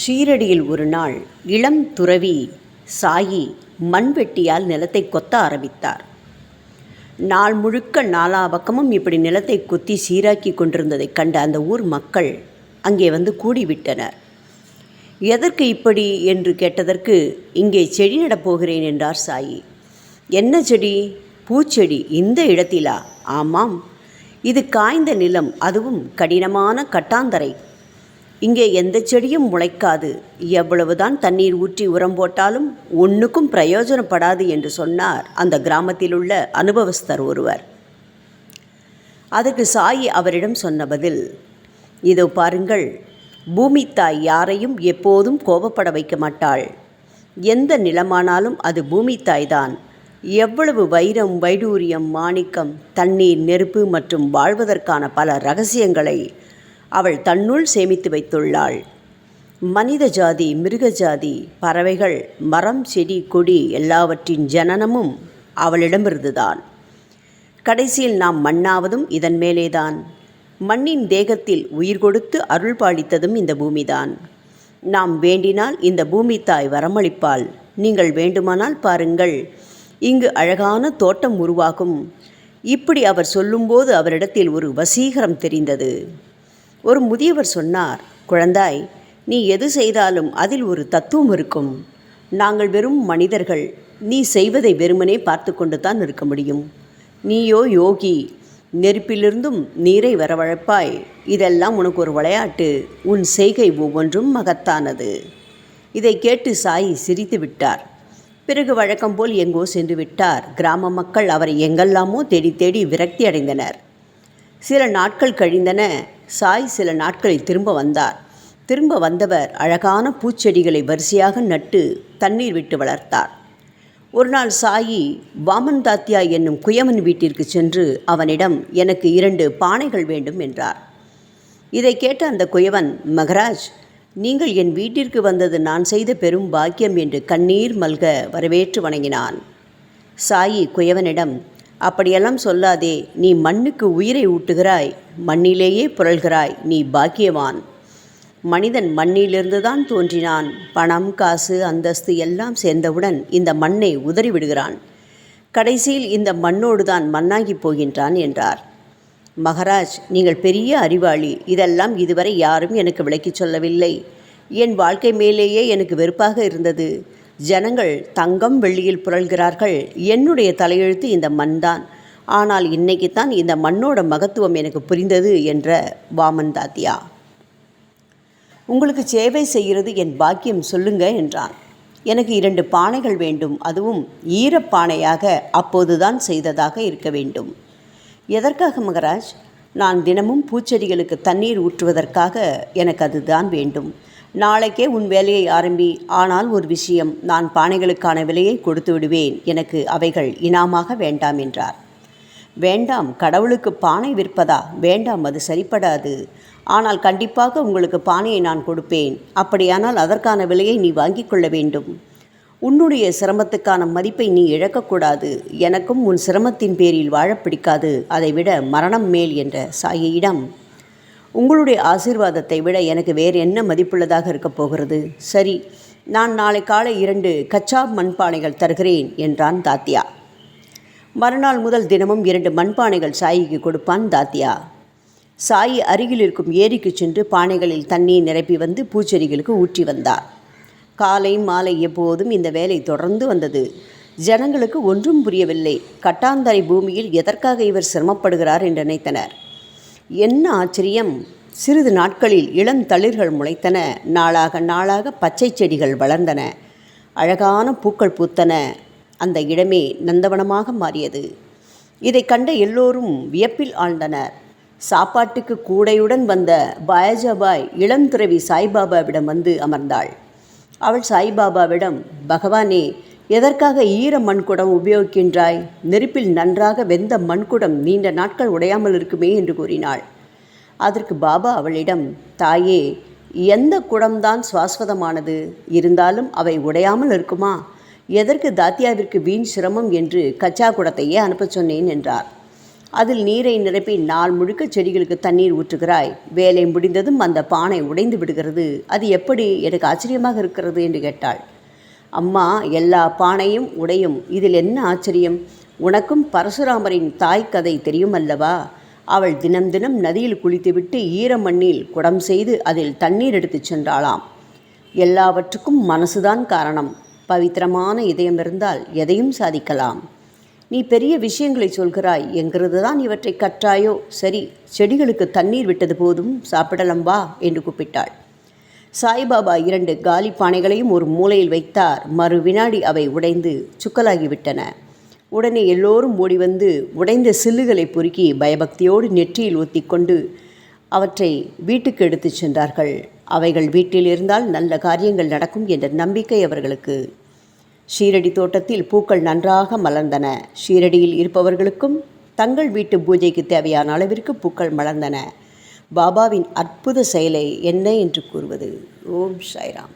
ஷீரடியில் ஒரு நாள் இளம் துறவி சாயி மண்வெட்டியால் நிலத்தை கொத்த ஆரம்பித்தார். நாள் முழுக்க நாலா பக்கமும் இப்படி நிலத்தை கொத்தி சீராக்கி கொண்டிருந்ததைக் கண்ட அந்த ஊர் மக்கள் அங்கே வந்து கூடிவிட்டனர். எதற்கு இப்படி என்று கேட்டதற்கு, இங்கே செடி நடப்போகிறேன் என்றார் சாயி. என்ன செடி? பூச்செடி. இந்த இடத்திலா? ஆமாம், இது காய்ந்த நிலம், அதுவும் கடினமான கட்டாந்தரை. இங்கே எந்த செடியும் முளைக்காது. எவ்வளவுதான் தண்ணீர் ஊற்றி உரம் போட்டாலும் ஒன்றுக்கும் பிரயோஜனப்படாது என்று சொன்னார் அந்த கிராமத்தில் உள்ள அனுபவஸ்தர் ஒருவர். அதற்கு சாயி அவரிடம் சொன்ன பதில், இதோ பாருங்கள், பூமி தாய் யாரையும் எப்போதும் கோபப்பட வைக்க மாட்டாள். எந்த நிலமானாலும் அது பூமி தாய்தான். எவ்வளவு வைரம், வைடூரியம், மாணிக்கம், தண்ணீர், நெருப்பு மற்றும் வாழ்வதற்கான பல இரகசியங்களை அவள் தன்னுள் சேமித்து வைத்துள்ளாள். மனித ஜாதி, மிருக ஜாதி, பறவைகள், மரம், செடி, கொடி எல்லாவற்றின் ஜனனமும் அவளிடமிருந்துதான். கடைசியில் நாம் மண்ணாவதும் இதன் மேலேதான். மண்ணின் தேகத்தில் உயிர் கொடுத்து அருள் பாலித்ததும் இந்த பூமிதான். நாம் வேண்டினால் இந்த பூமி தாய் வரமளிப்பாள். நீங்கள் வேண்டுமானால் பாருங்கள், இங்கு அழகான தோட்டம் உருவாகும். இப்படி அவர் சொல்லும்போது அவரிடத்தில் ஒரு வசீகரம் தெரிந்தது. ஒரு முதியவர் சொன்னார், குழந்தாய், நீ எது செய்தாலும் அதில் ஒரு தத்துவம் இருக்கும். நாங்கள் வெறும் மனிதர்கள். நீ செய்வதை வெறுமனே பார்த்து கொண்டு தான் இருக்க முடியும். நீயோ யோகி, நெருப்பிலிருந்தும் நீரை வரவழைப்பாய். இதெல்லாம் உனக்கு ஒரு விளையாட்டு. உன் செய்கை ஒவ்வொன்றும் மகத்தானது. இதை கேட்டு சாயி சிரித்து விட்டார். பிறகு வழக்கம் போல் எங்கோ சென்று விட்டார். கிராம மக்கள் அவரை எங்கெல்லாமோ தேடி தேடி விரக்தி அடைந்தனர். சில நாட்கள் கழிந்தன. சாய் சில நாட்களில் திரும்ப வந்தார். திரும்ப வந்தவர் அழகான பூச்செடிகளை வரிசையாக நட்டு தண்ணீர் விட்டு வளர்த்தார். ஒரு நாள் சாயி வாமன் தாத்தியா என்னும் குயவன் வீட்டிற்கு சென்று அவனிடம், எனக்கு 2 பானைகள் வேண்டும் என்றார். இதை கேட்ட அந்த குயவன், மகராஜ், நீங்கள் என் வீட்டிற்கு வந்தது நான் செய்த பெரும் பாக்கியம் என்று கண்ணீர் மல்க வரவேற்று வணங்கினான். சாயி குயவனிடம், அப்படியெல்லாம் சொல்லாதே. நீ மண்ணுக்கு உயிரை ஊட்டுகிறாய், மண்ணிலேயே புரள்கிறாய். நீ பாக்கியவான். மனிதன் மண்ணிலிருந்து தான் தோன்றினான். பணம், காசு, அந்தஸ்து எல்லாம் சேர்ந்தவுடன் இந்த மண்ணை உதறிவிடுகிறான். கடைசியில் இந்த மண்ணோடு தான் மண்ணாகி போகின்றான் என்றார். மகராஜ், நீங்கள் பெரிய அறிவாளி. இதெல்லாம் இதுவரை யாரும் எனக்கு விளக்கிச் சொல்லவில்லை. என் வாழ்க்கை மேலேயே எனக்கு வெறுப்பாக இருந்தது. ஜனங்கள் தங்கம் வெள்ளியில் புரள்கிறார்கள். என்னுடைய தலையெழுத்து இந்த மண்தான். ஆனால் இன்னைக்குத்தான் இந்த மண்ணோட மகத்துவம் எனக்கு புரிந்தது என்ற வாமன் தாத்தியா. உங்களுக்கு சேவை செய்கிறது என் பாக்கியம், சொல்லுங்க என்றான். எனக்கு 2 பானைகள் வேண்டும். அதுவும் ஈரப்பானையாக, அப்போதுதான் செய்ததாக இருக்க வேண்டும். எதற்காக மகராஜ்? நான் தினமும் பூச்செடிகளுக்கு தண்ணீர் ஊற்றுவதற்காக எனக்கு அதுதான் வேண்டும். நாளைக்கே உன் வேலையை ஆரம்பி. ஆனால் ஒரு விஷயம், நான் பானைகளுக்கான விலையை கொடுத்து விடுவேன். எனக்கு அவைகள் இனாமாக வேண்டாம் என்றார். வேண்டாம், கடவுளுக்கு பானை விற்பதா? வேண்டாம், அது சரிப்படாது. ஆனால் கண்டிப்பாக உங்களுக்கு பானையை நான் கொடுப்பேன். அப்படியானால் அதற்கான விலையை நீ வாங்கி கொள்ள வேண்டும். உன்னுடைய சிரமத்துக்கான மதிப்பை நீ இழக்கக்கூடாது. எனக்கும் உன் சிரமத்தின் பேரில் வாழ பிடிக்காது. அதைவிட மரணம் மேல் என்ற சாயியிடம், உங்களுடைய ஆசீர்வாதத்தை விட எனக்கு வேறு என்ன மதிப்புள்ளதாக இருக்கப் போகிறது? சரி, நான் நாளை காலை 2 கச்சா மண்பானைகள் தருகிறேன் என்றான் தாத்தியா. மறுநாள் முதல் தினமும் 2 மண்பானைகள் சாயிக்கு கொடுப்பான் தாத்தியா. சாயி அருகில் இருக்கும் ஏரிக்கு சென்று பானைகளில் தண்ணீர் நிரப்பி வந்து பூச்செடிகளுக்கு ஊற்றி வந்தார். காலை மாலை எப்போதும் இந்த வேலை தொடர்ந்து வந்தது. ஜனங்களுக்கு ஒன்றும் புரியவில்லை. கட்டாந்தரை பூமியில் எதற்காக இவர் சிரமப்படுகிறார் என்று நினைத்தனர். என்ன ஆச்சரியம்! சிறிது நாட்களில் இளம் தளிர்கள் முளைத்தன. நாளாக நாளாக பச்சை செடிகள் வளர்ந்தன. அழகான பூக்கள் பூத்தன. அந்த இடமே நந்தவனமாக மாறியது. இதை கண்ட எல்லோரும் வியப்பில் ஆழ்ந்தனர். சாப்பாட்டுக்கு கூடையுடன் வந்த பாயஜாபாய் இளம் துறவி சாய்பாபாவிடம் வந்து அமர்ந்தாள். அவள் சாய்பாபாவிடம், பகவானே, எதற்காக ஈர மண்குடம் உபயோகிக்கின்றாய்? நெருப்பில் நன்றாக வெந்த மண்குடம் நீண்ட நாட்கள் உடையாமல் இருக்குமே என்று கூறினாள். அதற்கு பாபா அவளிடம், தாயே, எந்த குடம்தான் சுவாஸ்வதமானது? இருந்தாலும் அவை உடையாமல் இருக்குமா? எதற்கு தாத்தியாவிற்கு வீண் சிரமம் என்று கச்சா குடத்தையே அனுப்பச் சொன்னேன் என்றார். அதில் நீரை நிரப்பி நாள் முழுக்க செடிகளுக்கு தண்ணீர் ஊற்றுகிறாய். வேலை முடிந்ததும் அந்த பானை உடைந்து விடுகிறது. அது எப்படி? எனக்கு ஆச்சரியமாக இருக்கிறது என்று கேட்டாள். அம்மா, எல்லா பானையும் உடையும், இதில் என்ன ஆச்சரியம்? உனக்கும் பரசுராமரின் தாய் கதை தெரியும் அல்லவா? அவள் தினம் தினம் நதியில் குளித்துவிட்டு ஈரமண்ணில் குடம் செய்து அதில் தண்ணீர் எடுத்துச் சென்றாளாம். எல்லாவற்றுக்கும் மனசுதான் காரணம். பவித்திரமான இதயம் இருந்தால் எதையும் சாதிக்கலாம். நீ பெரிய விஷயங்களை சொல்கிறாய். என்கிறது தான் இவற்றை கற்றாயோ? சரி, செடிகளுக்கு தண்ணீர் விட்டது போதும், சாப்பிடலாம் வா என்று கூப்பிட்டாள். சாய்பாபா 2 காலி பானைகளையும் ஒரு மூலையில் வைத்தார். மறு வினாடி அவை உடைந்து சுக்கலாகிவிட்டன. உடனே எல்லோரும் ஓடி வந்து உடைந்த சில்லுகளை பொறுக்கி பயபக்தியோடு நெற்றியில் ஊத்திக்கொண்டு அவற்றை வீட்டுக்கு எடுத்துச் சென்றார்கள். அவைகள் வீட்டில் இருந்தால் நல்ல காரியங்கள் நடக்கும் என்ற நம்பிக்கை அவர்களுக்கு. ஷீரடி தோட்டத்தில் பூக்கள் நன்றாக மலர்ந்தன. ஷீரடியில் இருப்பவர்களுக்கும் தங்கள் வீட்டு பூஜைக்கு தேவையான அளவிற்கு பூக்கள் மலர்ந்தன. பாபாவின் அற்புத செயலை என்ன என்று கூறுவது? ஓம் சாய்ராம்.